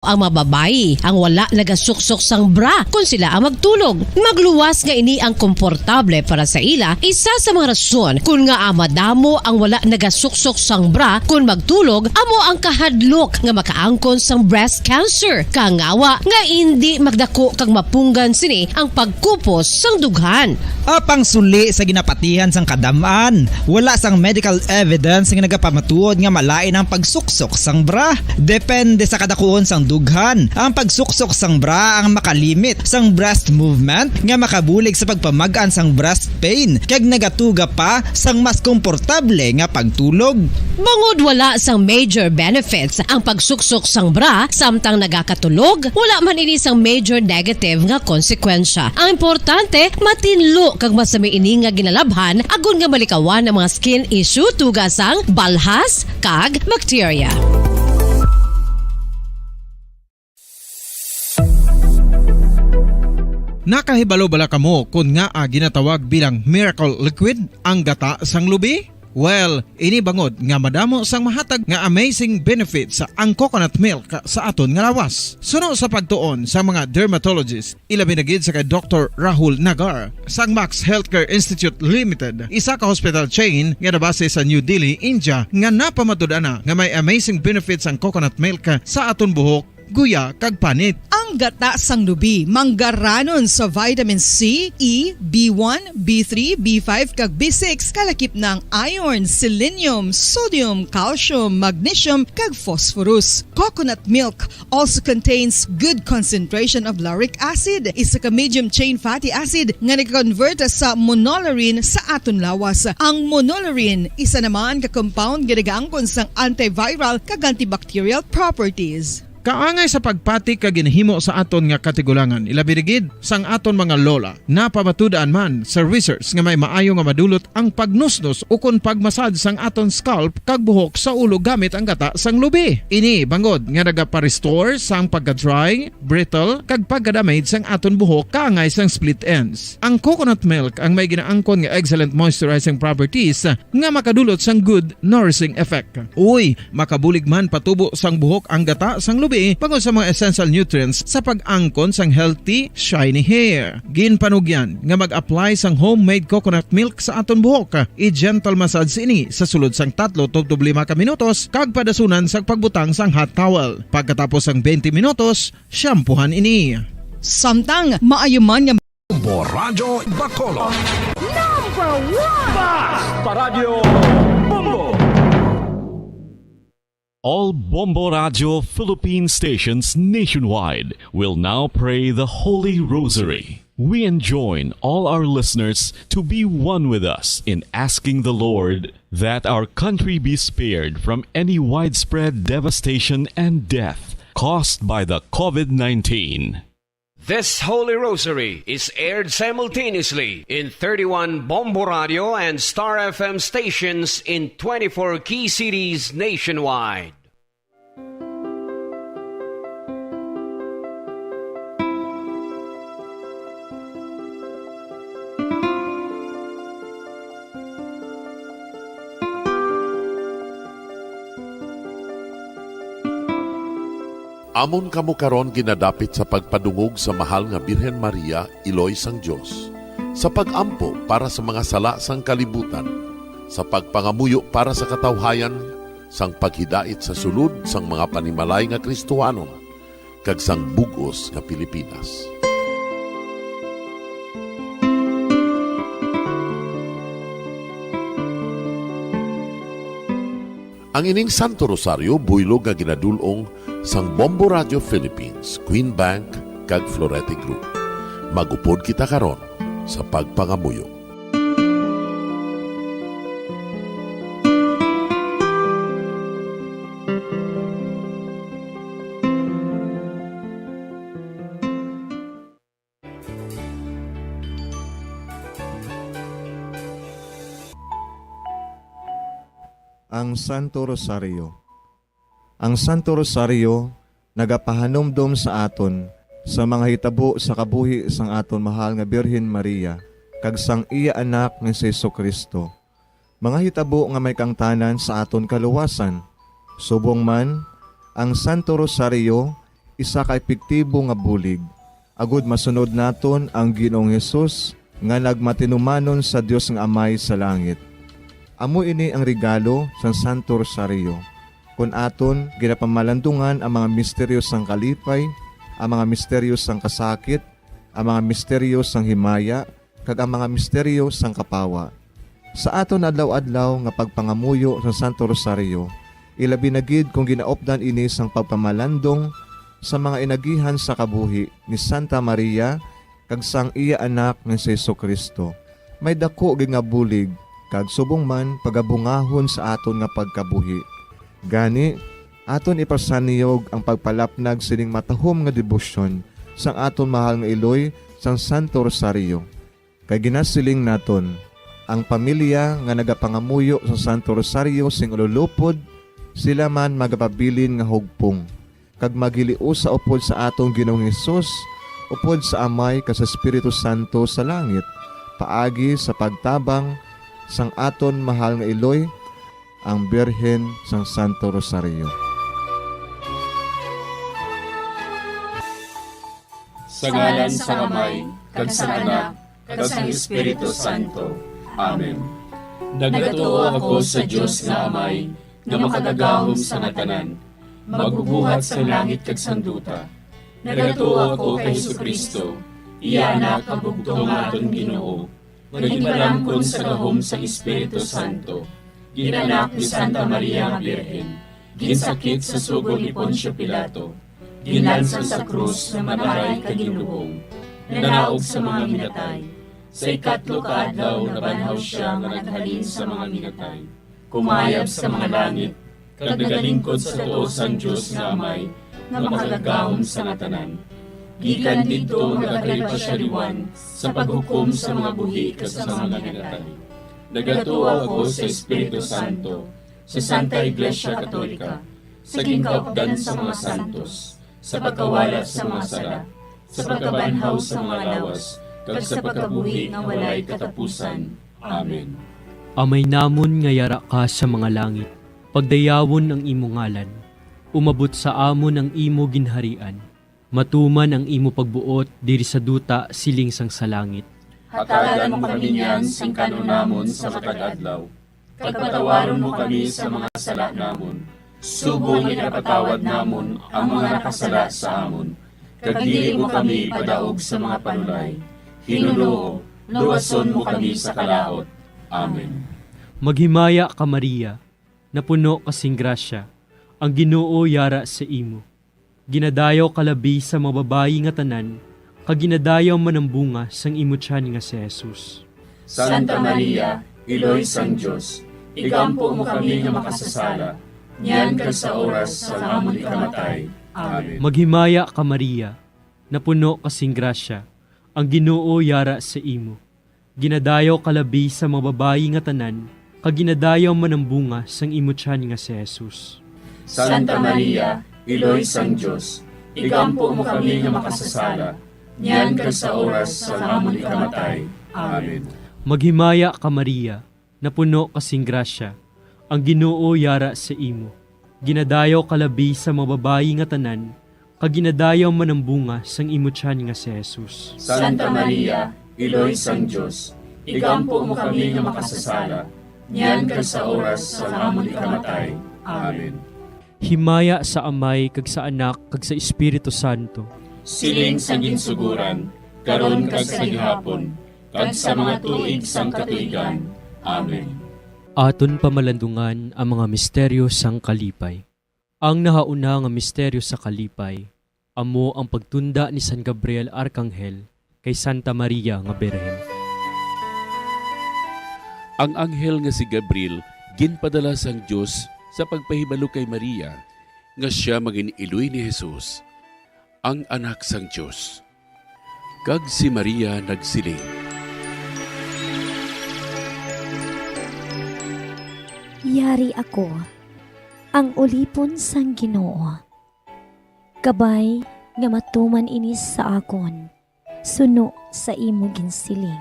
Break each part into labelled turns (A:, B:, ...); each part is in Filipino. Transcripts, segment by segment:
A: ang mababayi ang wala nagasuksok sang bra kung sila ang magtulog. Magluwas nga ini ang komportable para sa ila, isa sa mga rason kung nga madamo ang wala nagasuksok sang bra kung magtulog amo ang kahadlok nga makaangkon sang breast cancer. Kangawa nga hindi magdako kag mapunggan sini ang pagkupos sang dughan.
B: Apang suli sa ginapatihan sang kadamaan, wala sang medical evidence nga nagapamatuod nga malain ang pagsuksok sang bra. Depende sa kadakuon sang dughan. Ang pagsuksok sang bra ang makalimit sang breast movement nga makabulig sa pagpamagaan sang breast pain kag nagatuga pa sang mas komportable nga pagtulog.
A: Bangod wala sang major benefits ang pagsuksok sang bra samtang nagakatulog, wala man ini sang major negative nga konsekwensya. Ang importante, matinlo kag masami ini nga ginalabhan agon nga malikawan ang mga skin issue tugas sang balhas kag bacteria.
C: Nakahibalo bala kamo kung nga ginatawag bilang miracle liquid ang gata sang lubi? Well, ini bangod nga madamo sang mahatag nga amazing benefits sa ang coconut milk sa aton nga lawas. Suno sa pagtuon sa mga dermatologist, ilabi na gid sa kay Dr. Rahul Nagar sang Max Healthcare Institute Limited, isa ka hospital chain nga nabase sa New Delhi, India, nga napamatud-ana nga may amazing benefits ang coconut milk sa aton buhok, guya kag panit.
D: Ang gata sang lubi manggaranon sa vitamin C, E, B1, B3, B5 kag B6 kalakip ng iron, selenium, sodium, calcium, magnesium kag phosphorus. Coconut milk also contains good concentration of lauric acid, isa ka medium chain fatty acid nga nag-convert sa monolarin sa aton lawas. Ang monolarin isa naman ka compound nga nagaangkon sang antiviral kag antibacterial properties.
C: Kaangay sa pagpati kag ginhimo sa aton nga katigulangan, ilabirigid sang aton mga lola, napamatudan man sa research nga may maayo nga madulot ang pagnusnos o kon pagmasad sang aton scalp kag buhok sa ulo gamit ang gata sang lubi. Ini bangod nga nagapa-restore sang pagka-dry, brittle kag pagka-damage sang aton buhok kaangay sang split ends. Ang coconut milk ang may ginaangkon nga excellent moisturizing properties nga makadulot sang good nourishing effect. Uy, makabulig man patubo sang buhok ang gata sang lubi pangod sa mga essential nutrients sa pag-angkon sang healthy, shiny hair. Ginpanugyan nga mag-apply sang homemade coconut milk sa aton buhok. I-gentle massage ini sa sulod sang 3 to 5 ka minutos kag padasunan sang pagbutang sang hot towel. Pagkatapos sang 20 minutos, shampoohan ini.
D: Samtang maayuman nga
E: Bombo Radio Bacolod.
F: Number 1
E: Basta Radio Bombo.
G: All Bombo Radio Philippine stations nationwide will now pray the Holy Rosary. We enjoin all our listeners to be one with us in asking the Lord that our country be spared from any widespread devastation and death caused by the COVID-19.
H: This Holy Rosary is aired simultaneously in 31 Bombo Radio and Star FM stations in 24 key cities nationwide.
I: Amon kamo karon ginadapit sa pagpadungog sa mahal nga Birhen Maria, Iloy sang Dios, sa pagampo para sa mga sala sang kalibutan, sa pagpangamuyo para sa katawhayan, sang paghidait sa sulod sang mga panimalay nga Kristohanon, kag sang bugos nga Pilipinas. Ang ining Santo Rosario buylog nga ginadulong sang Bombo Radio Philippines, Queen Bank kag Florete Group. Magupod kita karon sa pagpangamuyo.
J: Ang Santo Rosario. Ang Santo Rosario nagapahanomdom sa aton sa mga hitabo sa kabuhi sang aton mahal nga Birhen Maria kag sang iya anak nga si Jesucristo. Mga hitabo nga may kangtanan sa aton kaluwasan. Subong man, ang Santo Rosario isa ka epektibo nga bulig. Agud masunod naton ang Ginoong Hesus nga nagmatinumanon sa Dios nga Amay sa langit. Amo ini ang regalo sa Santo Rosario. Kung aton ginapamalandungan ang mga misteryo sang kalipay, ang mga misteryo sang kasakit, ang mga misteryo sang himaya, kag ang mga misteryo sang kapawa. Sa aton adlaw-adlaw nga pagpangamuyo sa Santo Rosario, ilabi na gid kung ginaopdan ini sang pagpamalandong sa mga inagihan sa kabuhi ni Santa Maria kag sang iya anak ng si Jesucristo. May dako gid nga bulig kag subong man pagabungahon sa aton nga pagkabuhi. Gani aton ipasaniyog ang pagpalapnag sining matahom nga debosyon sang aton mahal nga iloy sang Santo Rosario. Kay ginasiling naton ang pamilya nga nagapangamuyo sa Santo Rosario sing ululupod, sila man magapabilin nga hugpong kag magiliu sa upod sa atong Ginoong Hesus, upod sa Amay ka sa Espiritu Santo sa langit, paagi sa pagtabang sang aton mahal nga iloy, ang Birhen sang Santo Rosario.
K: Sa ngalan sa Amay, kag sa Anak, kag sa Espiritu Santo. Amen. Nagatuo ako sa Dios nga Amay, nga makagagahom sa ngatanan, magbubuhat sa langit kag sanduta. Nagatuo ako kay Jesucristo, iya anak ang bugtong aton Ginoo, nga ginarangkon sa gahom sa Espiritu Santo, ginanak ni Santa Maria nga Birhen, ginsakit sa sugod ni Poncio Pilato, ginalsa sa krus na manaray kag ginuhong, nanaog sa mga minatay. Sa ikatlo ka adlaw nabanhaw siya nga naghalin sa mga minatay, kumayab sa mga langit, kag nagalingkod sa tuos ang Diyos nga Amay, nga makagagahom sa ngatanan. Gikan dito nagakari pa siya liwan sa paghukom sa mga buhi kas sa mga minatay. Nagatuwa ako sa Espiritu Santo, sa Santa Iglesia Katolika, sa gingkaupdan sa mga santos, sa pagkawala sa mga sala, sa pagkabanhaw sa mga lawas, kag sa pagkabuhi nga walay katapusan. Amen.
L: Amay namon nga yara ka sa mga langit, pagdayawon ang imo ngalan, umabot sa amon ang imo ginharian, matuman ang imo pagbuot diri sa duta siling sang sa langit.
K: Hatagan mo kami niyan sing kanunamon sa matag adlaw, kag patawaron mo kami sa mga sala namon, subong ipatawad namon ang mga nakasala sa amon, kag dili mo kami padaog sa mga panulay. Hinunoo, luwason mo kami sa kalaot. Amen.
L: Maghimaya ka Maria, napuno kasing grasya, ang Ginoo yara sa imo. Ginadayaw kalabi sa mga babayi nga tanan, kag ginadayaw man ang bunga sang imo tiyan nga si Jesus.
K: Santa Maria, Iloy sang Diyos, igampo mo kami nga makasasala, niyan kag sa oras sa amon ikamatay. Amen.
L: Maghimaya ka Maria, napuno kasing grasya, ang Ginoo yara sa imo. Ginadayaw kalabi sa mga babayi nga tanan, kag ginadayaw man ang bunga sang imo tiyan nga si Jesus.
K: Santa Maria, Iloy sang Diyos, igampo mo kami nga makasasala, niyan kag sa oras sa amon ikamatay. Amen.
L: Maghimaya ka Maria, napuno kasing grasya, ang Ginoo yara sa imo. Ginadayaw kalabi sa mga babayi nga tanan, kag ginadayaw man ang bunga sang imo tiyan nga si Jesus.
K: Santa Maria, Iloy sang Diyos, igampo mo kami nga makasasala, niyan kag sa oras sa amon ikamatay. Amen.
L: Himaya sa Amay kag sa Anak kag sa Espiritu Santo.
K: Siling sa ginsuguran, karon kag sa gihapon, kag sa mga tuig sang katuigan. Amen.
L: Aton pamalandungan ang mga misteryo sang kalipay. Ang nahauna nga misteryo sa kalipay, amo ang pagtunda ni San Gabriel Arkanghel kay Santa Maria nga Birhen.
M: Ang anghel nga si Gabriel ginpadala sang Dios sa pagpahibalo kay Maria nga siya maging iloy ni Jesus, ang anak sang Dios. Kag si Maria nagsiling,
F: Yari ako, ang ulipon sang Ginoo. Kabay nga matuman inis sa akon, suno sa imo ginsiling.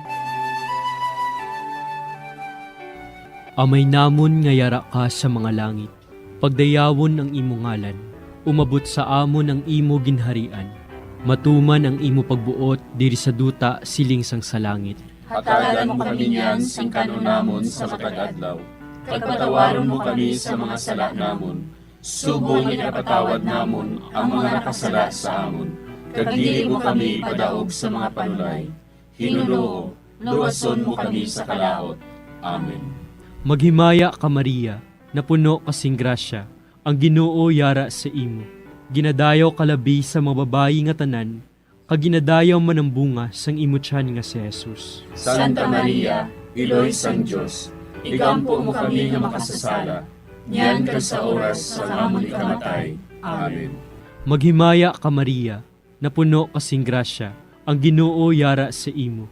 L: Amay namon nga yara ka sa mga langit, pagdayawon ang imo ngalan, umabot sa amon ang imo ginharian. Matuman ang imo pagbuot diri sa duta siling sang sa langit.
K: Hatagan mo kami niyan sing kanunamon sa matag adlaw. Pagpatawaron mo kami sa mga sala namon. Subong ikapatawad namon ang mga nakasala sa amon. Kag dili mo kami padaog sa mga panulay. Hinunoo, luwason mo kami sa kalaot. Amen.
L: Maghimaya ka Maria, napuno kasing grasya, ang Ginoo yara sa imo. Ginadayaw kalabi sa mga babayi nga tanan, kag ginadayaw man ang bunga sang imo tiyan nga si Jesus.
K: Santa Maria, Iloy sang Diyos, igampo mo kami nga makasasala, niyan ka sa oras sa amon ikamatay. Amen.
L: Maghimaya ka Maria, napuno kasing grasya, ang Ginoo yara sa imo.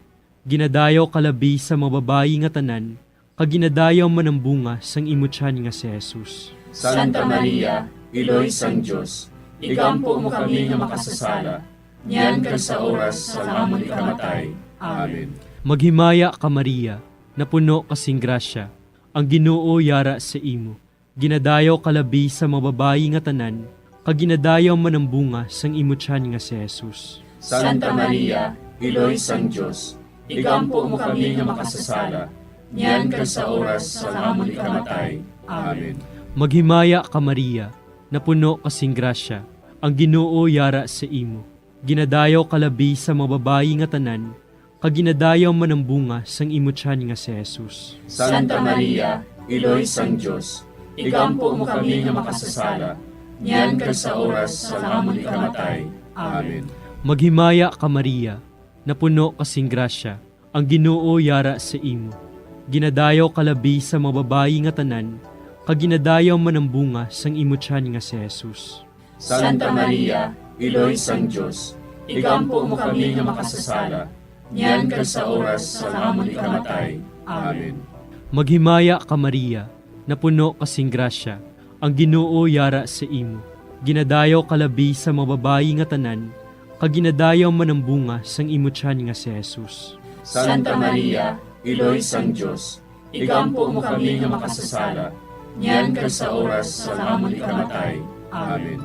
L: Ginadayaw kalabi sa mga babayi nga tanan, kag ginadayaw man ang bunga sang imo tiyan nga si Jesus.
K: Santa Maria, Iloy sang Diyos, igampo mo kami nga makasasala, niyan ka sa oras sa amon ikamatay. Amen.
L: Maghimaya ka Maria, napuno kasing grasya, ang Ginoo yara sa imo. Ginadayaw kalabi sa mga babayi nga tanan, kag ginadayaw man ang bunga sang imo tiyan nga si Jesus.
K: Santa Maria, Iloy sang Diyos, igampo mo kami nga makasasala, niyan ka sa oras sa amon ikamatay. Amen.
L: Maghimaya ka Maria, napuno kasing grasya, ang Ginoo yara sa imo. Ginadayaw kalabi sa mga babayi nga tanan, kag ginadayaw man ang bunga sang imo tiyan nga si Jesus.
K: Santa Maria, Iloy sang Diyos, igampo mo kami nga makasasala, niyan ka sa oras sa amon ikamatay. Amen.
L: Maghimaya ka Maria, napuno kasing grasya, ang Ginoo yara sa imo. Ginadayaw kalabi sa mga babayi nga tanan, kag ginadayaw man ang bunga sang imo tiyan nga si Jesus.
K: Santa Maria, Iloy sang Diyos, igampo mo kami nga makasasala, niyan ka sa oras sa amon ikamatay. Amen.
L: Maghimaya ka Maria, napuno kasing grasya, ang Ginoo yara sa imo. Ginadayaw kalabi sa mga babayi nga tanan, kag ginadayaw man ang bunga sang imo tiyan nga si Jesus.
K: Santa Maria, Iloy sang Diyos, igampo mo kami nga makasasala, niyan ka sa oras sa amon ikamatay. Amen.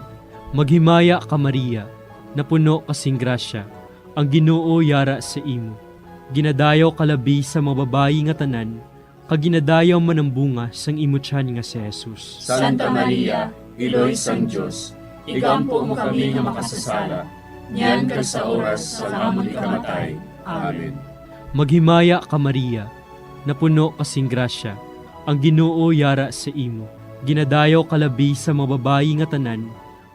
L: Maghimaya ka Maria, napuno kasing grasya, ang Ginoo yara sa imo. Ginadayaw kalabi sa mga babayi nga tanan, kag ginadayaw man ang bunga sang imo tiyan nga si Jesus.
K: Santa Maria, Iloy sang Diyos, igampo mo kami nga makasasala, niyan ka sa oras sa amon ikamatay. Amen.
L: Maghimaya ka Maria, napuno kasing grasya, ang Ginoo yara sa imo. Ginadayaw kalabi sa mga babayi nga tanan,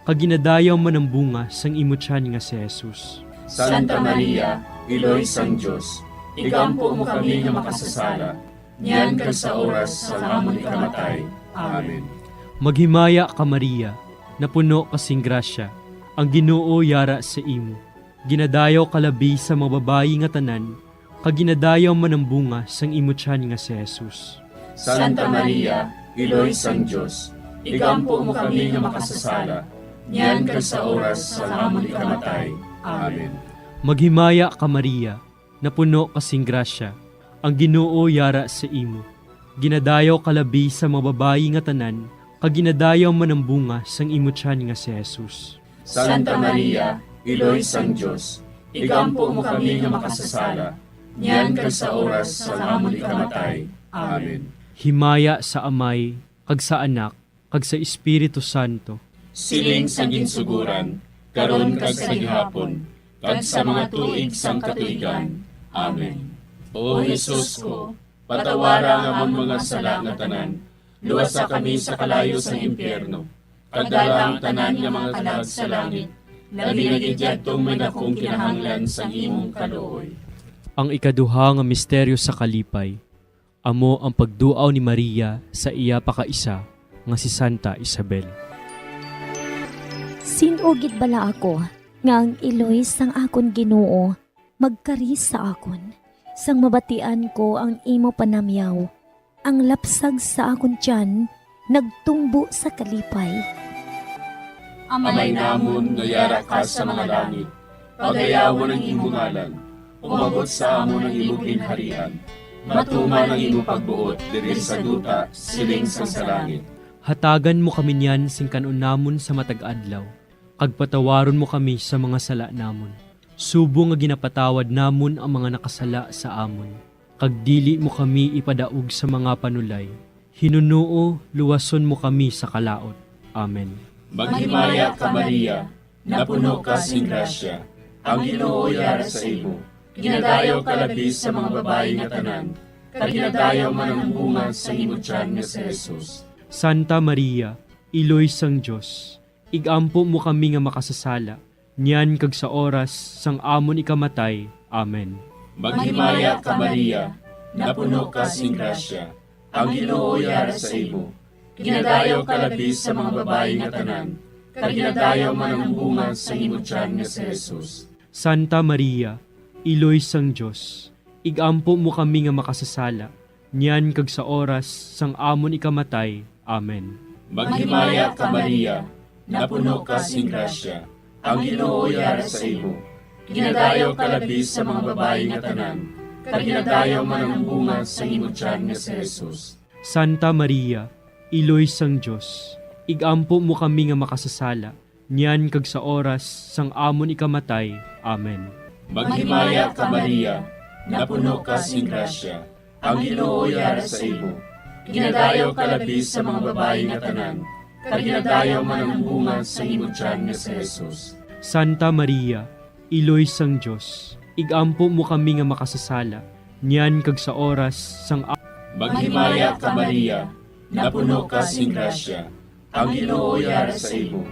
L: kag ginadayaw man ang bunga sang imo tiyan nga si Jesus.
K: Santa Maria, Iloy sang Diyos, igampo mo kami nga makasasala, niyan ka sa oras sa amon ikamatay. Amen.
L: Maghimaya ka Maria, napuno kasing grasya, ang Ginoo yara sa imo. Ginadayaw kalabi sa mga babayi nga tanan, kag ginadayaw man ang bunga sang imo tiyan nga si Jesus.
K: Santa Maria, Iloy sang Diyos, igampo mo kami nga makasasala, niyan ka sa oras sa amon ikamatay. Amen.
L: Maghimaya ka Maria, napuno kasing grasya, ang Ginoo yara sa imo. Ginadayaw kalabi sa mga babayi nga tanan, kag ginadayaw man ang bunga sang imo tiyan nga si Jesus.
K: Santa Maria, Iloy sang Diyos, igampo mo kami nga makasasala, niyan ka sa oras sa amon ikamatay. Amen.
L: Himaya sa Amay, kag sa Anak, kag sa Espiritu Santo.
K: Siling sa ginsuguran, karon kag sa gihapon, kag sa mga tuig sang katuigan. Amen. O Jesus ko, patawara nga amon mga sala nga tanan, luwasa kami sa kalayo sa impyerno, kag dala ang tanan nga mga kalag sa langit, labi na gidyadtong may dakong kinahanglan sa imong kaluoy.
L: Ang ikaduha nga misteryo sa kalipay, amo ang pagduaw ni Maria sa iya pakaisa nga si Santa Isabel.
F: Sinugid bala ako, nga ang iloy sang akon Ginoo, magkaris sa akon. Sang mabatian ko ang imo panamyaw, ang lapsag sa akon tiyan, nagtumbo sa kalipay.
K: Amay namon nga yara ka sa mga langit, pagayawon ang imong ngalan, umabot sa amon ang imong ginharian, matuman ang imong pagbuot diri sa duta, siling sa langit.
L: Hatagan mo kami niyan sing kanon namon sa matag adlaw. Kag patawaron mo kami sa mga sala namon. Subo nga ginapatawad namon ang mga nakasala sa amon. Kag dili mo kami ipadaog sa mga panulay. Hinunuo, luwason mo kami sa kalaot. Amen.
K: Maghimaya ka Maria, napuno ka sing grasya. Ang Ginoo yara sa imo. Ginadayaw ka labis sa mga babae nga tanan. Kag ginadayaw man ang bunga sa imo tiyan nga si Jesus.
L: Santa Maria, Iloy sang Diyos, igampo mo kami nga makasasala, niyan kag sa oras sang amon ikamatay. Amen.
K: Maghimaya ka Maria, napuno ka sing grasya. Ang Ginoo yara sa imo. Ginadayaw ka labis sa mga babae nga tanan. Kag ginadayaw man ang bunga sa imo tiyan nga si Jesus.
L: Santa Maria, Iloy sang Diyos, igampo mo kami nga makasasala, niyan kag sa oras sang amon ikamatay. Amen.
K: Maghimaya ka Maria, napuno ka sing grasya. Ang Ginoo yara sa imo. Ginadayaw ka labis sa mga babae nga tanan. Kag ginadayaw man ang bunga sa imo tiyan nga si Jesus.
L: Santa Maria, Iloy sang Diyos, igampo mo kami nga makasasala, niyan kag sa oras sang amon ikamatay. Amen.
K: Maghimaya ka Maria, napuno ka sing grasya. Ang Ginoo yara sa imo. Ginadayaw ka labis sa mga babae nga tanan. Kag ginadayaw man ang bunga sa imo tiyan nga si Jesus.
L: Santa Maria, Iloy sang Diyos, igampo mo kami nga makasasala, niyan kag sa oras sang
K: Maghimaya ka Maria, napuno ka sing grasya. Ang Ginoo yara sa imo.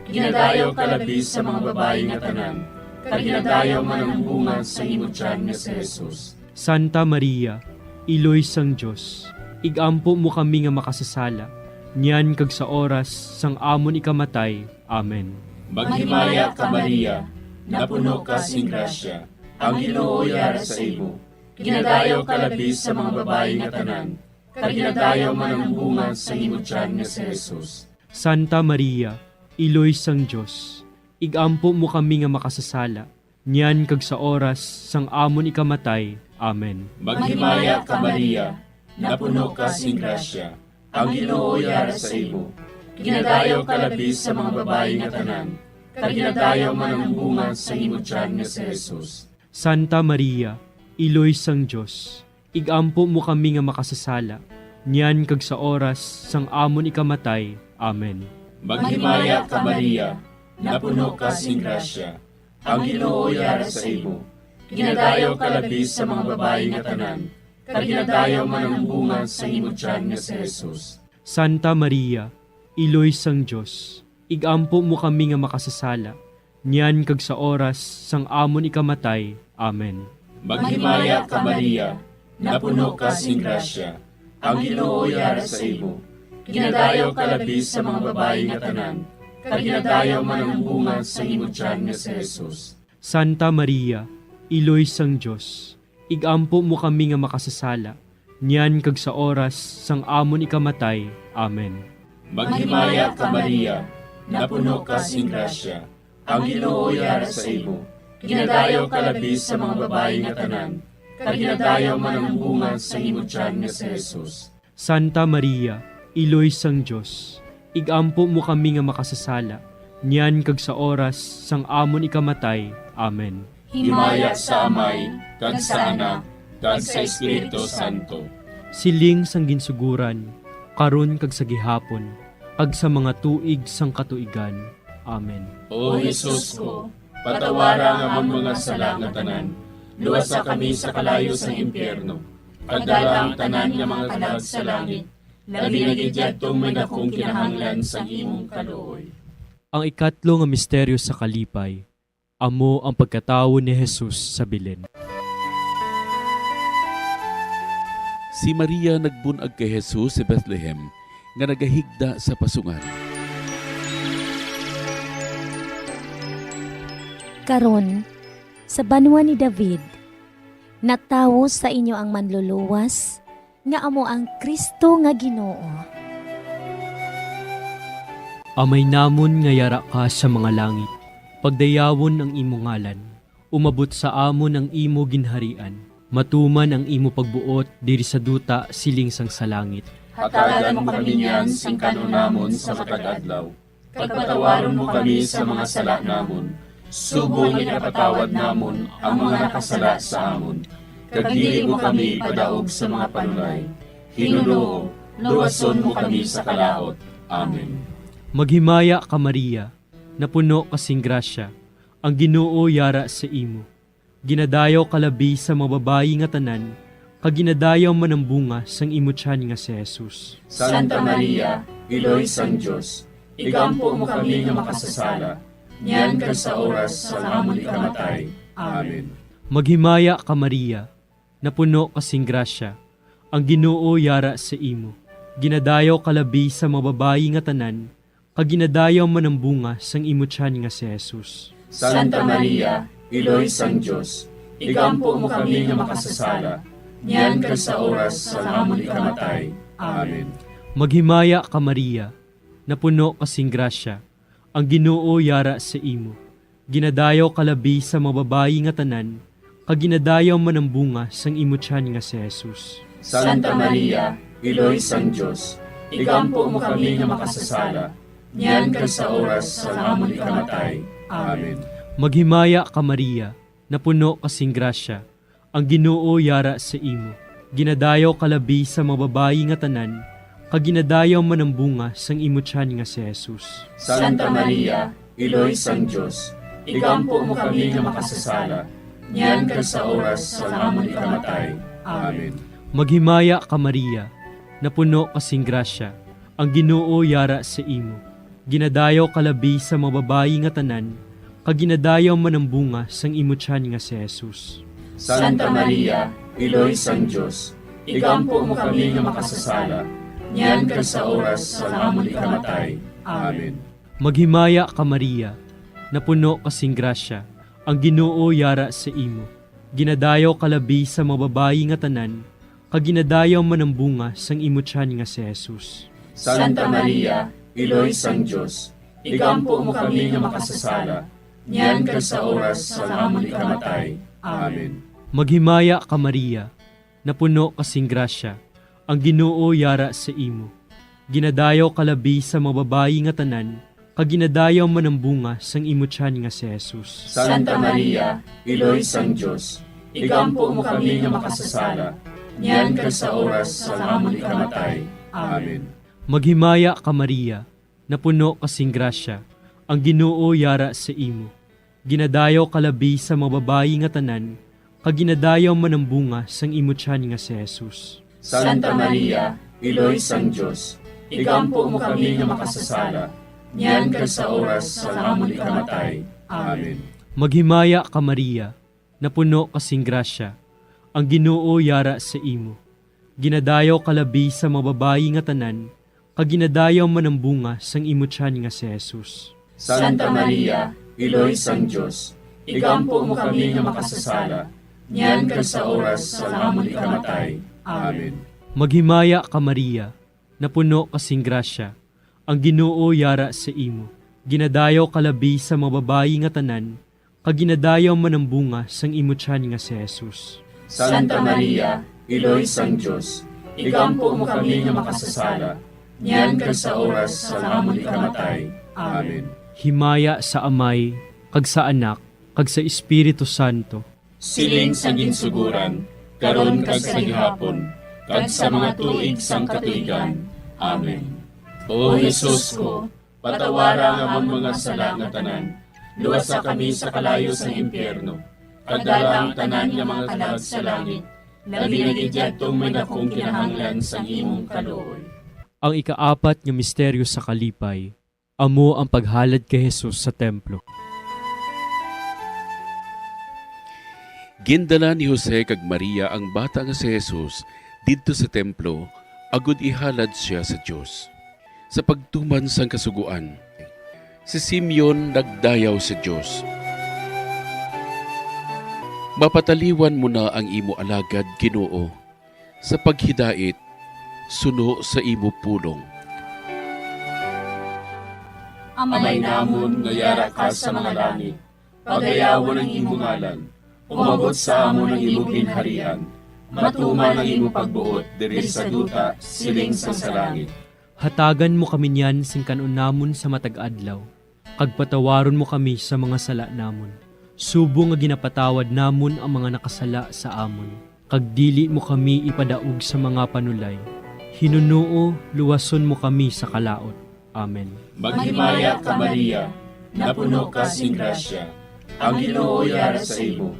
K: Ginadayaw ka labis sa mga babae nga tanan. Kag ginadayaw man ang bunga sa imo tiyan nga si Jesus.
L: Santa Maria, Iloy sang Diyos, igampo mo kami nga makasasala, niyan kag sa oras sang amon ikamatay. Amen.
K: Maghimaya ka Maria, napuno ka sing grasya. Ang Ginoo yara sa imo. Ginadayaw ka labis sa mga babae nga tanan. Kag ginadayaw man ang bunga sa imo tiyan nga si Jesus.
L: Santa Maria, Iloy sang Diyos, igampo mo kami nga makasasala, niyan kag sa oras sang amon ikamatay. Amen.
K: Maghimaya ka Maria, napuno ka sing grasya. Ang Ginoo yara sa imo. Ginadayaw ka labis sa mga babae nga tanan. Kag ginadayaw man ang bunga sa imo tiyan nga si Jesus.
L: Santa Maria, Iloy sang Diyos, igampo mo kami nga makasasala, niyan kag sa oras sang amon ikamatay. Amen.
K: Maghimaya ka Maria, napuno ka sing grasya. Ang Ginoo yara sa imo. Ginadayaw ka labis sa mga babae nga tanan. Kag ginadayaw man ang bunga sa imo tiyan nga si Jesus.
L: Santa Maria, Iloy sang Diyos, igampo mo kami nga makasasala, niyan kag sa oras sang amon ikamatay. Amen.
K: Maghimaya ka Maria, napuno ka sing grasya. Ang Ginoo yara sa imo. Ginadayaw ka labis sa mga babae nga tanan. Kag ginadayaw man ang bunga sa imo tiyan nga si Jesus.
L: Santa Maria, Iloy sang Diyos, igampo mo kami nga makasasala, niyan kag sa oras sang amon ikamatay. Amen.
K: Maghimaya ka Maria, napuno ka sing grasya. Ang Ginoo yara sa imo. Ginadayaw ka labis sa mga babae nga tanan. Kag ginadayaw man ang bunga sa imo tiyan nga si Jesus.
L: Santa Maria, Iloy sang Diyos, igampo mo kami nga makasasala, niyan kag sa oras sang amon ikamatay. Amen.
K: Himaya sa Amay, kag sa Anak, kag sa Espiritu Santo.
L: Siling sang ginsuguran, karon kag sa gihapon, kag sa mga tuig sang katuigan. Amen.
K: O Jesus ko, patawara nga among mga sala nga tanan. Luwasa kami sa kalayo sa impyerno. Pagdala ang tanan nga mga kalag sa langit. Labi na gidyadtong may dakong kinahanglan sa imong kaluoy.
L: Ang ikatlo nga misteryo sa kalipay, amo ang pagkatawo ni Jesus sa Belen.
M: Si Maria nagbunag kay Jesus sa Bethlehem nga nagahigda sa pasungan.
F: Karon, sa banwa ni David, natawo sa inyo ang manluluwas, nga amo ang Kristo nga Ginoo.
L: Amay namon nga yara ka sa mga langit, pagdayawon ang imo ngalan, umabot sa amon ang imo ginharian, matuman ang imo pagbuot diri sa duta siling sang sa langit.
K: Hatagan mo kami niyan sing kanunamon sa matag adlaw. Kagpatawaron mo kami sa mga sala namon. Subong inapatawad namon ang mga nakasala sa amon. Kagdili mo kami padaog sa mga panulay. Hinunoo, luwason mo kami sa kalaot. Amen.
L: Maghimaya ka Maria, napuno kasing grasya, ang Ginoo yara sa imo. Ginadayaw kalabi sa mga babayi nga tanan, kaginadayaw man ang bunga sang imo tiyan nga si Jesus.
K: Santa Maria, Iloy sang Diyos, igampo mo kami nga makasasala, niyan ka sa oras sa amon ikamatay. Amen.
L: Maghimaya ka Maria, napuno kasing grasya, ang Ginoo yara sa imo. Ginadayaw kalabi sa mga babayi nga tanan, kaginadayaw man ang bunga sang imo tiyan nga si Jesus.
K: Santa Maria, Iloy sang Diyos, igampo mo kami nga makasasala, niyan ka sa oras sa amon ikamatay. Amen.
L: Maghimaya ka Maria, napuno kasing grasya, ang Ginoo yara sa imo. Ginadayaw kalabi sa mga babayi nga tanan, kaginadayaw man ang bunga sang imo tiyan nga si Jesus.
K: Santa Maria, Iloy sang Diyos, igampo mo kami nga makasasala, niyan ka sa oras sa amon ikamatay. Amen.
L: Maghimaya ka Maria, napuno kasing grasya, ang Ginoo yara sa imo. Ginadayaw kalabi sa mga babayi nga tanan, kaginadayaw man ang bunga sang imo tiyan nga si Jesus.
K: Santa Maria, Iloy sang Diyos, igampo mo kami nga makasasala, niyan ka sa oras sa amon ikamatay. Amen.
L: Maghimaya ka Maria, napuno kasing grasya, ang Ginoo yara sa imo. Ginadayaw kalabi sa mga babayi nga tanan, kaginadayaw man ang bunga sang imo tiyan nga si Jesus.
K: Santa Maria, Iloy sang Diyos, igampo mo kami nga makasasala, niyan ka sa oras sa amon ikamatay. Amen.
L: Maghimaya ka Maria, napuno kasing grasya, ang Ginoo yara sa imo. Ginadayaw kalabi sa mga babayi nga tanan, kaginadayaw man ang bunga sang imo tiyan nga si Jesus.
K: Santa Maria, Iloy sang Diyos, igampo mo kami nga makasasala, niyan ka sa oras sa amon ikamatay. Amen.
L: Maghimaya ka Maria, napuno kasing grasya, ang Ginoo yara sa imo. Ginadayaw kalabi sa mga babayi nga tanan, kaginadayaw man ang bunga sang imo tiyan nga si Jesus.
K: Santa Maria, Iloy sang Diyos, igampo mo kami nga makasasala, niyan ka sa oras sa amon ikamatay. Amen.
L: Maghimaya ka Maria, napuno kasing grasya, ang Ginoo yara sa imo. Ginadayaw kalabi sa mga babayi nga tanan, kaginadayaw man ang bunga sang imo tiyan nga si Jesus.
K: Santa Maria, Iloy sang Diyos, igampo mo kami nga makasasala, niyan ka sa oras sa amon ikamatay. Amen.
L: Maghimaya ka Maria, napuno kasing grasya, ang Ginoo yara sa imo. Ginadayaw kalabi sa mga babayi nga tanan, kaginadayaw man ang bunga sang imo tiyan nga si Jesus.
K: Santa Maria, Iloy sang Diyos, igampo mo kami nga makasasala, niyan ka sa oras sa amon ikamatay. Amen.
L: Maghimaya ka Maria, napuno kasing grasya, ang Ginoo yara sa imo. Ginadayaw kalabi sa mga babayi nga tanan, kaginadayaw man ang bunga sang imo tiyan nga si Jesus.
K: Santa Maria, Iloy sang Diyos, igampo mo kami nga makasasala, niyan ka sa oras sa amon ikamatay. Amen.
L: Himaya sa Amay, kag sa Anak, kag sa Espiritu Santo.
K: Siling sa ginsuguran, karon kag sa gihapon, kag sa mga tuig sang katuigan. Amen. O Jesus ko, patawara nga among mga sala nga tanan, luwasa kami sa kalayo sa impyerno, kadala ang tanan nga mga kalag sa langit, labi na gidyadtong may dakong kinahanglan sa imong kaluoy.
L: Ang ikaapat nga misteryo sa kalipay, amo ang paghalad kay Jesus sa templo.
M: Gindala ni Jose kag Maria ang bata nga si Jesus didto sa templo agud ihalad siya sa Dios. Sa pagtuman sang kasuguan, si Simeon nagdayaw sa Dios. Mapataliwan mo na ang imo alagad Ginoo sa paghidait suno sa imo pulong.
K: Amay namon nga yara ka sa mga langit, pagayawon ang imong ngalan, umabot sa amon ang imong ginharian, Matuman ang imo pagbuot diri sa duta siling sa salangit.
L: Hatagan mo kami niyan sing kanon namon sa matag adlaw. Kag patawaron mo kami sa mga sala namon. Subo nga ginapatawad namon ang mga nakasala sa amon. Kag dili mo kami ipadaog sa mga panulay. Hinunuo, luwason mo kami sa kalaot. Amen.
K: Maghimaya ka Maria, napuno ka sing grasya. Ang Ginoo yara sa imo.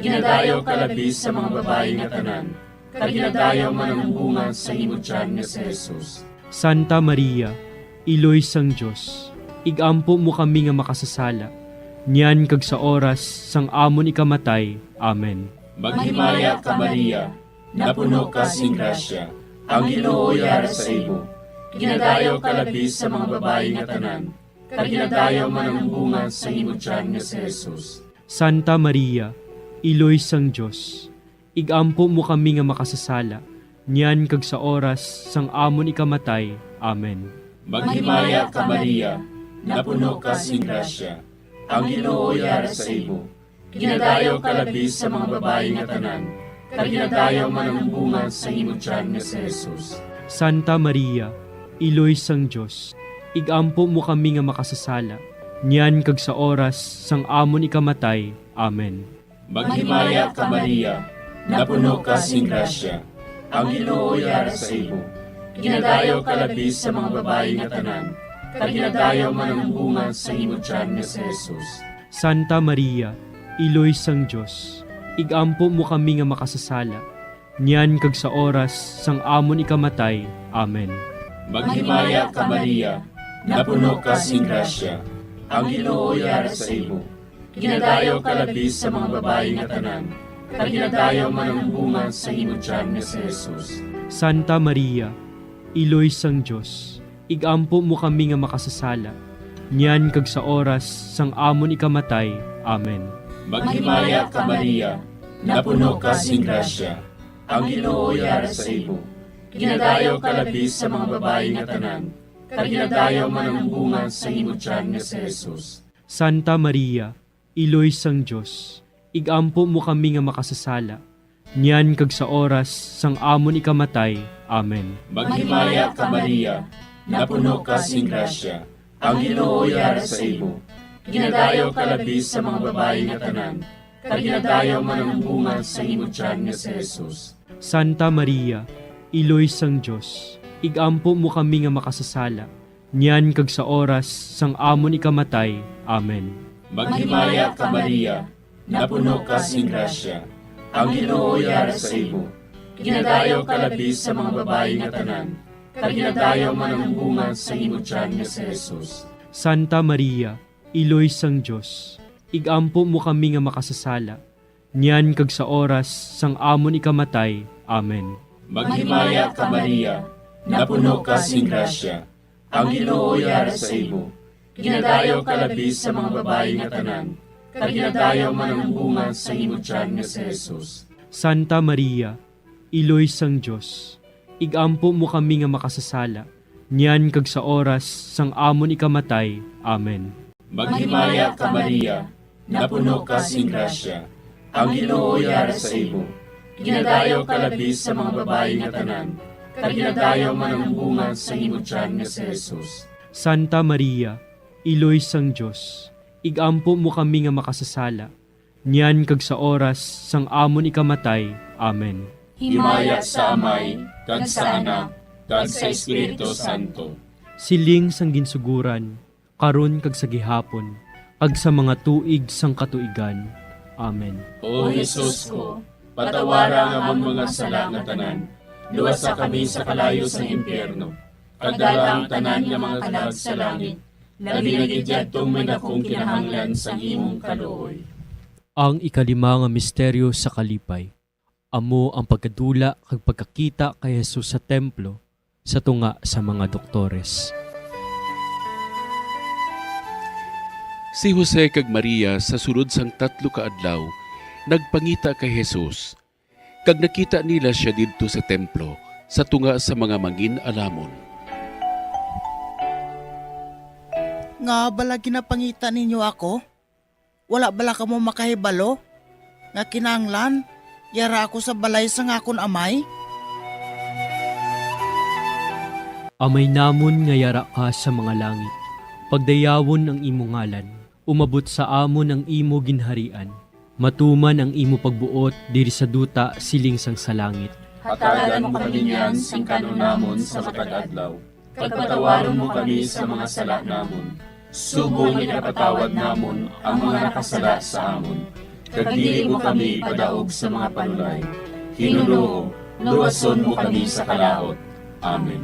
K: Ginadayaw ka labis sa mga babae nga tanan. Kag ginadayaw man ang bunga sa imo tiyan nga si Jesus.
L: Santa Maria, Iloy sang Diyos, igampo mo kami nga makasasala. Niyan kag sa oras sang amon ikamatay. Amen.
K: Maghimaya ka Maria, napuno ka sing grasya. Ang Ginoo yara sa imo. Ginadayaw ka labis sa mga babae nga tanan. Kag ginadayaw man ang bunga sa imo tiyan nga si Jesus.
L: Santa Maria, Iloy sang Diyos, igampo mo kami nga makasasala. Niyan kag sa oras sang amon ikamatay. Amen.
K: Maghimaya ka Maria, napuno ka sing grasya. Ang Ginoo yara sa imo. Ginadayaw ka labis sa mga babae nga tanan. Kag ginadayaw man ang bunga sa imo tiyan nga si Jesus.
L: Santa Maria, Iloy sang Diyos, igampo mo kami nga makasasala. Niyan kag sa oras sang amon ikamatay. Amen.
K: Maghimaya ka Maria, napuno ka sing grasya. Ang Ginoo yara sa imo. Ginadayaw ka labis sa mga babae nga tanan. Kag ginadayaw man ang bunga sa imo tiyan nga si Jesus.
L: Santa Maria, Iloy sang Diyos, igampo mo kami nga makasasala. Niyan kag sa oras sang amon ikamatay. Amen.
K: Maghimaya ka Maria, napuno ka sing grasya. Ang Ginoo yara sa imo. Ginadayaw ka labis sa mga babae nga tanan. Kag ginadayaw man ang bunga sa imo tiyan nga si Jesus.
L: Santa Maria, Iloy sang Diyos, igampo mo kami nga makasasala. Niyan kag sa oras sang amon ikamatay. Amen.
K: Maghimaya ka Maria, napuno ka sing grasya. Ang Ginoo yara sa imo. Ginadayaw ka labis sa mga babae nga tanan. Kag ginadayaw man ang bunga sa imo tiyan nga si Jesus.
L: Santa Maria, Iloy sang Diyos, igampo mo kami nga makasasala. Niyan kag sa oras sang amon ikamatay. Amen.
K: Maghimaya ka Maria, napuno ka sing grasya. Ang Ginoo yara sa imo. Ginadayaw ka labis sa mga babae nga tanan. Kag ginadayaw man ang bunga sa imo tiyan nga si Jesus.
L: Santa Maria, Iloy sang Diyos, igampo mo kami nga makasasala. Niyan kag sa oras sang amon ikamatay. Amen.
K: Maghimaya ka Maria, napuno ka sing grasya. Ang Ginoo yara sa imo. Ginadayaw ka labis sa mga babae nga tanan. Kag ginadayaw man ang bunga sa imo tiyan nga si Jesus.
L: Santa Maria, Iloy sang Diyos, igampo mo kami nga makasasala. Niyan kag sa oras sang amon ikamatay. Amen.
K: Maghimaya ka Maria, napuno ka sing grasya. Ang Ginoo yara sa imo. Ginadayaw ka labis sa mga babae nga tanan. Kag ginadayaw man ang bunga sa imo tiyan nga si Jesus.
L: Santa Maria, Iloy sang Diyos, igampo mo kami nga makasasala. Niyan kag sa oras sang amon ikamatay. Amen.
K: Maghimaya ka Maria, napuno ka sing grasya. Ang Ginoo yara sa imo. Ginadayaw ka labis sa mga babae nga tanan. Kag ginadayaw man ang bunga sa imo tiyan nga si Jesus.
L: Santa Maria, Iloy sang Diyos, igampo mo kami nga makasasala. Niyan kag sa oras sang amon ikamatay. Amen.
K: Himaya sa Amay, kag sa Anak, kag sa Espiritu Santo.
L: Siling sang ginsuguran, karon kag sa gihapon, kag sa mga tuig sang katuigan. Amen.
K: O Jesus ko, patawara nga among mga sala nga tanan. Luwasa kami sa kalayo sa impyerno. Kagdala ang tanan nga mga kalag sa langit. Labi na gidyadtong may dakong kinahanglan sa imong kaluoy.
L: Ang ikalima nga misteryo sa kalipay. Amo ang pagkadula kag pagkakita kay Jesus sa templo sa tunga sa mga doktores.
M: Si Jose kag Maria sa sulod sang 3 ka adlaw nagpangita kay Jesus. Kag nakita nila siya didto sa templo sa tunga sa mga mangin-alamon.
N: Nga bala ginapangita ninyo ako? Wala bala kamo makahibalo? Nga kinanglan? Yara ako sa balay sa ngakon amay.
L: Amay namon nga yara ka sa mga langit. Pagdayawon ang imo ngalan. Umabot sa amon ang imo ginharian. Matuman ang imo pagbuot diri sa duta siling sang sa langit.
K: Hatagan mo kami niyan sing kanon namon sa matag adlaw. Pagpatawaron mo kami sa mga sala namon. Subong ipatawad namon ang mga nakasala sa amon. Kag dili mo kami padaog sa mga panulay. Hinunoo, luwason mo kami sa kalaot. Amen.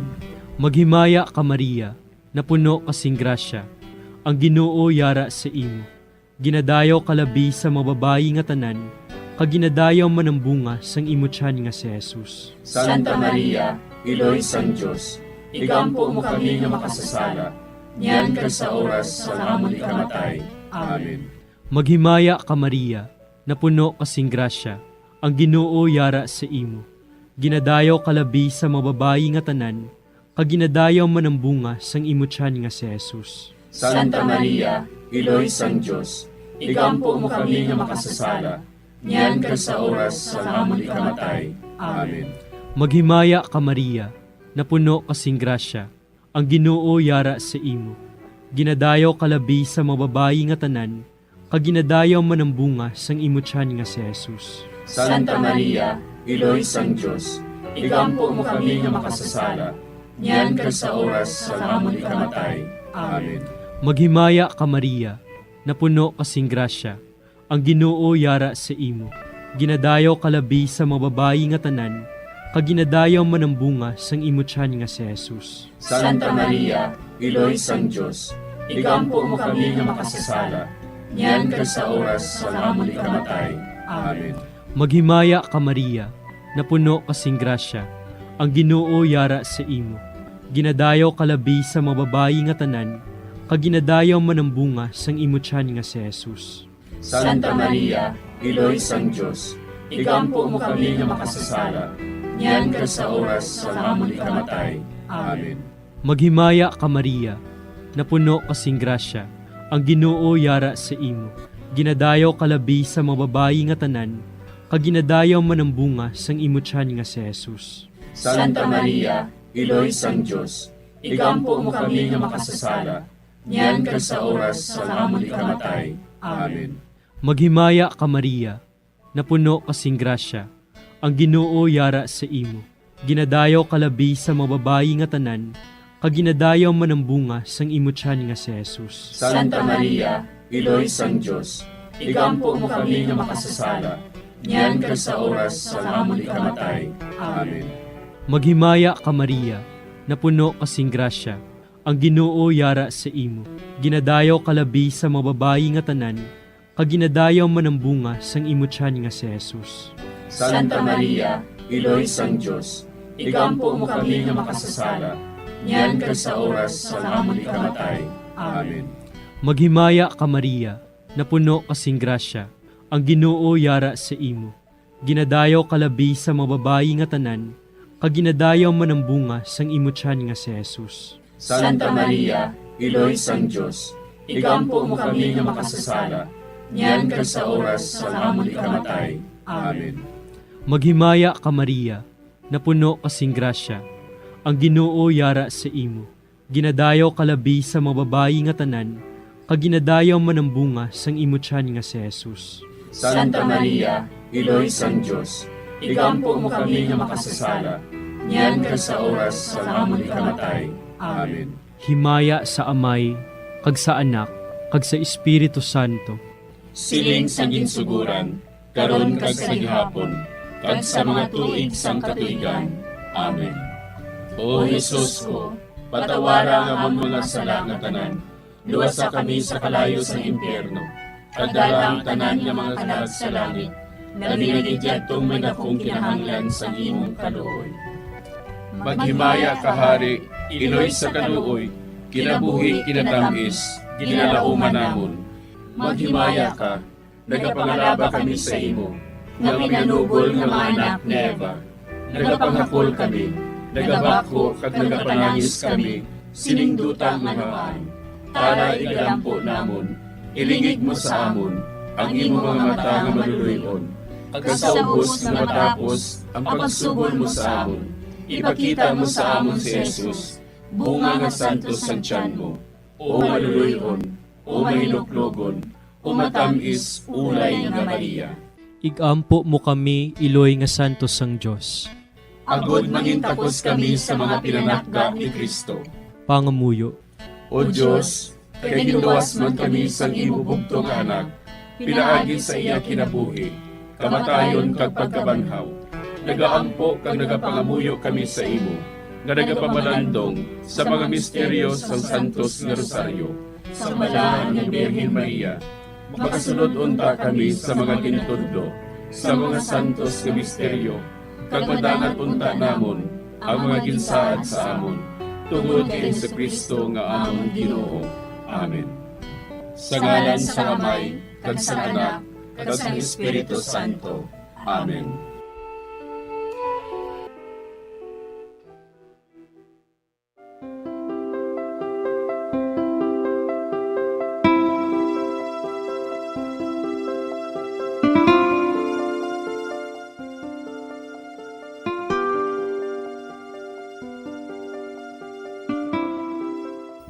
L: Maghimaya ka Maria, napuno kasing grasya. Ang Ginoo yara sa imo. Ginadayaw kalabi sa mga babayi nga tanan, kag ginadayaw man ang bunga sang imo tiyan nga si Jesus.
K: Santa Maria, Iloy sang Diyos, igampo mo kami nga makasasala, niyan ka sa oras sa amon ikamatay. Amen.
L: Maghimaya ka Maria, napuno kasing grasya. Ang Ginoo yara sa imo. Ginadayaw kalabi sa mga babayi nga tanan, kag ginadayaw man ang bunga sang imo tiyan nga si Jesus.
K: Santa Maria, Iloy sang Diyos, igampo mo kami nga makasasala, niyan ka sa oras sa amon ikamatay. Amen.
L: Maghimaya ka Maria, napuno kasing grasya. Ang Ginoo yara sa imo. Ginadayaw kalabi sa mga babayi nga tanan, kag ginadayaw man ang bunga sang imo tiyan nga si Jesus.
K: Santa Maria, Iloy sang Diyos, igampo mo kami nga makasasala, niyan ka sa oras sa amon ikamatay. Amen.
L: Maghimaya ka Maria, napuno kasing grasya. Ang Ginoo yara sa imo. Ginadayaw kalabi sa mga babayi nga tanan, kag ginadayaw man ang bunga sang imo tiyan nga si Jesus.
K: Santa Maria, Iloy sang Diyos, igampo mo kami nga makasasala, niyan ka sa oras sa amon ikamatay. Amen.
L: Maghimaya ka Maria, napuno kasing grasya. Ang Ginoo yara sa imo. Ginadayaw kalabi sa mga babayi nga tanan, kag ginadayaw man ang bunga sang imo tiyan nga si Jesus.
K: Santa Maria, Iloy sang Diyos, igampo mo kami nga makasasala, niyan ka sa oras sa amon ikamatay. Amen.
L: Maghimaya ka Maria, napuno kasing grasya. Ang Ginoo yara sa imo. Ginadayaw kalabi sa mga babayi nga tanan, kag ginadayaw man ang bunga sang imo tiyan nga si Jesus.
K: Santa Maria, Iloy sang Diyos, igampo mo kami nga makasasala, niyan ka sa oras sa amon ikamatay. Amen.
L: Maghimaya ka Maria, napuno kasing grasya. Ang Ginoo yara sa imo. Ginadayaw kalabi sa mga babayi nga tanan, kag ginadayaw man ang bunga sang imo tiyan nga si Jesus.
K: Santa Maria, Iloy sang Diyos, igampo mo kami nga makasasala, niyan ka sa oras sa amon ikamatay. Amen.
L: Maghimaya ka Maria, napuno kasing grasya. Ang Ginoo yara sa imo. Ginadayaw kalabi sa mga babayi nga tanan, kag ginadayaw man ang bunga sang imo tiyan nga si Jesus.
K: Santa Maria, Iloy sang Diyos, igampo mo kami nga makasasala, niyan ka sa oras sa amon ikamatay. Amen.
L: Maghimaya ka Maria, napuno kasing grasya. Ang Ginoo yara sa imo. Ginadayaw kalabi sa mga babayi nga tanan, kag ginadayaw man ang bunga sang imo tiyan nga si Jesus.
K: Santa Maria, Iloy sang Diyos, igampo mo kami nga makasasala, niyan ka sa oras sa amon ikamatay. Amen.
L: Maghimaya ka Maria, napuno kasing grasya. Ang Ginoo yara sa imo. Ginadayaw kalabi sa mga babayi nga tanan, kag ginadayaw man ang bunga sang imo tiyan nga si Jesus.
K: Santa Maria, Iloy sang Diyos, igampo mo kami nga makasasala, niyan ka sa oras sa amon ikamatay. Amen.
L: Himaya sa Amay, kag sa Anak, kag sa Espiritu Santo.
K: Siling sa ginsuguran, karon kag sa gihapon, kag sa mga tuig sang katuigan. Amen. O Jesus ko, patawara nga amon mga sala nga tanan, luwasa kami sa kalayo sa impyerno, kag dala ang tanan nga mga kalag sa langit, nabinagidyattong may dakong kinahanglan sa imong kaluoy. Maghimaya ka Hari, Iloy sa kaluoy, kinabuhi kinatamis, ginalauman namon. Maghimaya ka, nagapangalaba kami sa imo, nga pinanugol nga mga anak ni Eva. Nagapangakol kami, nagabako kag nagapanangis kami, siningdutang nagaan. Para igalampo namon, ilingig mo sa amon, ang imo mga mata nga maluluyon, Kag sa ubos na matapos ang pagsugod mo sa amon, ipakita mo sa amon si Jesus, bunga nga santos ang tiyan mo, o maluluyon, o mahiloklogon, o matamis ulay nga Maria.
L: Igampo mo kami, Iloy nga santos ang Diyos.
K: Agod mangintapos kami sa mga pinanakda ni Kristo.
L: Pangamuyo.
K: O Diyos, kay ginluwas man kami sa ibubugto nga anak, pinaagi sa iya kinabuhi, kamatayon kag pagkabanhaw. Nagaampo kag nagapangamuyo kami sa imo, nga nagapamanandong sa mga misteryo sa Santos nga Rosario, sa balahan ng Birhen Maria. Makasunod unta kami sa mga ginitudlo, sa mga santos nga misteryo, kag madangat unta namon ang mga ginsaad sa amon, tungod kay Kristo nga amon Ginoo. Amen. Sa ngalan sa Amay, kag sa Anak, kag sa Espiritu Santo. Amen.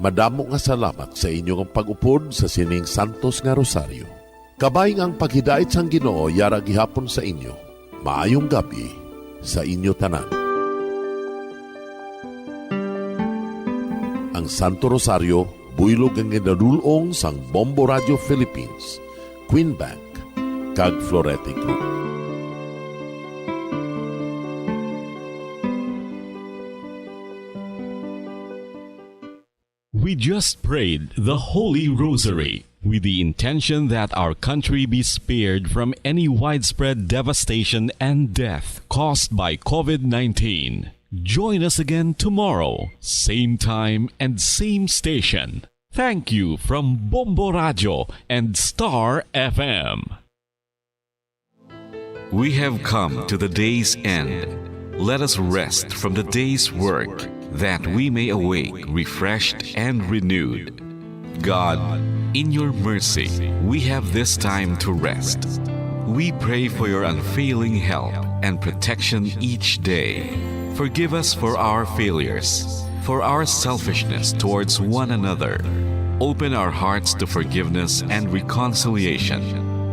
I: Madamo nga salamat sa inyong pag-upod sa sining Santos nga Rosario. Kabay ang paghidait sang Ginoo yara gihapon sa inyo. Maayong gabi sa inyo tanan. Ang Santo Rosario buylog ang ginadulong sang Bombo Radio Philippines, Queen Bank, kag Florete Group.
G: We just prayed the Holy Rosary with the intention that our country be spared from any widespread devastation and death caused by COVID-19. Join us again tomorrow, same time and same station. Thank you from Bombo Radio and Star FM.
O: We have come to the day's end. Let us rest from the day's work, that we may awake refreshed and renewed. God, in your mercy, we have this time to rest. We pray for your unfailing help and protection each day. Forgive us for our failures, for our selfishness towards one another. Open our hearts to forgiveness and reconciliation.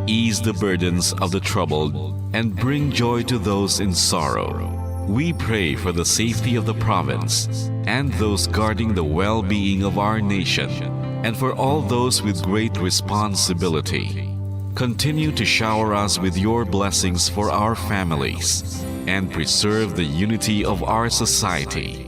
O: Ease the burdens of the troubled and bring joy to those in sorrow. We pray for the safety of the province and those guarding the well-being of our nation, and for all those with great responsibility. Continue to shower us with your blessings for our families and preserve the unity of our society.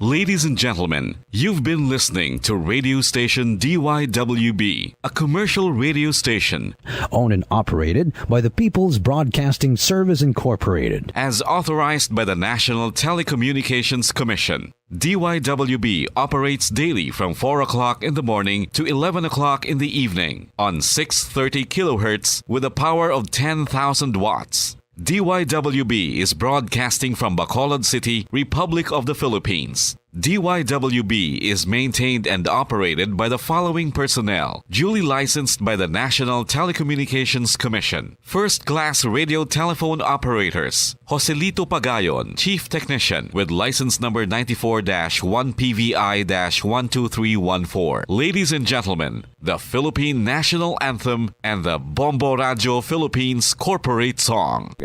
O: Ladies and gentlemen, you've been listening to radio station DYWB, a commercial radio station
E: Owned and operated by the People's Broadcasting Service Incorporated.
O: as authorized by the National Telecommunications Commission. DYWB operates daily from 4 o'clock in the morning to 11 o'clock in the evening on 630 kilohertz with a power of 10,000 watts. DYWB is broadcasting from Bacolod City, Republic of the Philippines. DYWB is maintained and operated by the following personnel, duly licensed by the National Telecommunications Commission. First-class radio telephone operators, Joselito Pagayon, Chief Technician with license number 94-1PVI-12314. Ladies and gentlemen, the Philippine National Anthem and the Bombo Radio Philippines Corporate Song.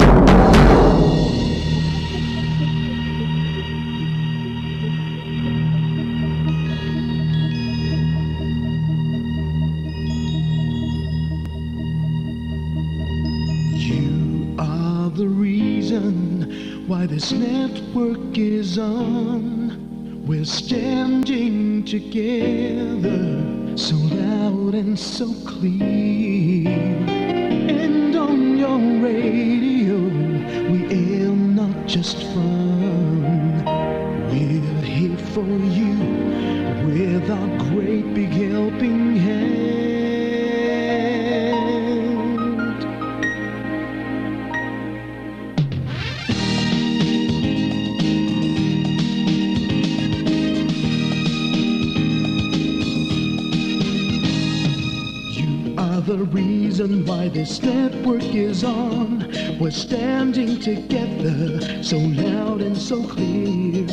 P: The reason why this network is on. We're standing together so loud and so clear. And on your radio, we aim not just fun. We're here for you with our great big helping hand. The reason why this network is on. We're standing together, so loud and so clear.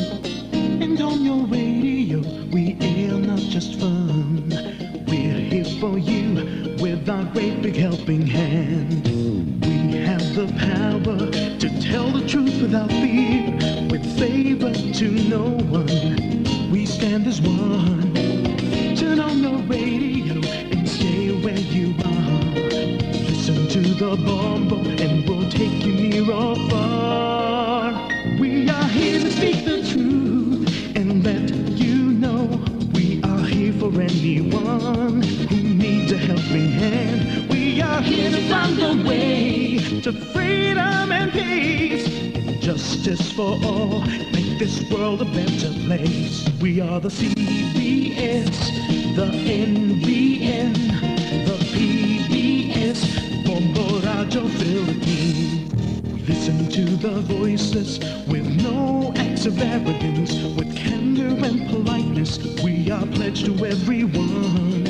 P: And on your radio, we air not just fun. We're here for you with our great big helping hand. We have the power to tell the truth without fear, with favor to no one. We stand as one. Turn on your radio and stay where you are. Listen to the Bombo and we'll take you near or far. We are here to speak the truth and let you know we are here for anyone who needs a helping hand. We are here to find the way to freedom and peace, justice for all, make this world a better place. We are the CBS, the NBN, the PBS, Bombo Radio Philippines. We listen to the voices with no acts of arrogance, with candor and politeness. We are pledged to everyone.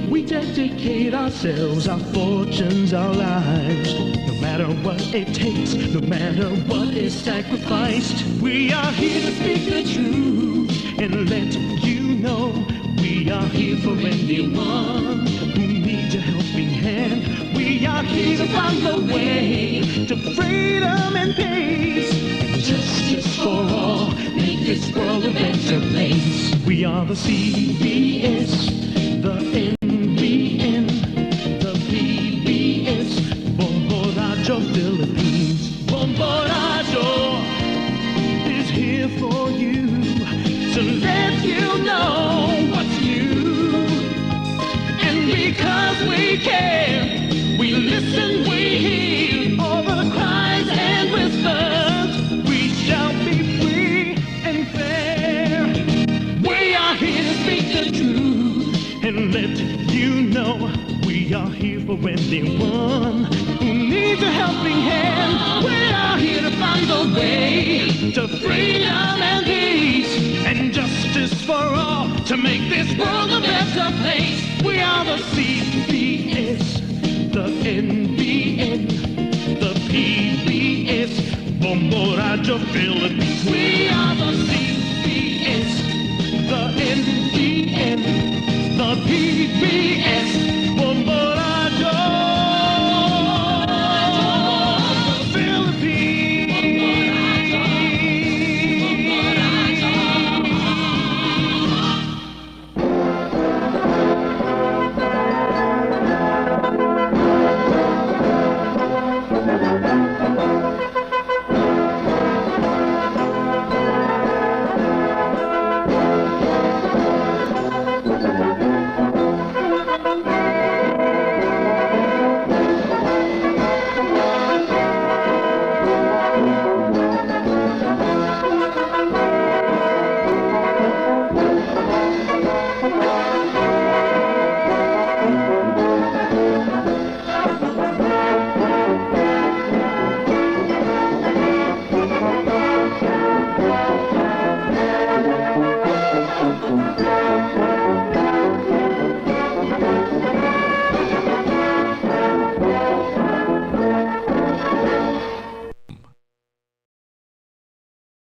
P: We dedicate ourselves, our fortunes, our lives. No matter what it takes, no matter what is sacrificed, we are here to speak the truth and let you know we are here for anyone who needs a helping hand. We are here to find the way to freedom and peace, justice for all, make this world a better place. We are the CBS, the NBN, the PBS, Bombo Radio Philippines. Bombo Radio is here for you, to let you know what's new. And because we care, we listen, we hear all the cries and whispers. We shall be free and fair. We are here to speak the truth and let you know we are here for anyone who needs a helping hand. We are here to find the way to freedom and peace and justice for all, to make this world a better place. We are the CBS, the NBN, the PBS, Bombo Radio Philippines. We are the CBS.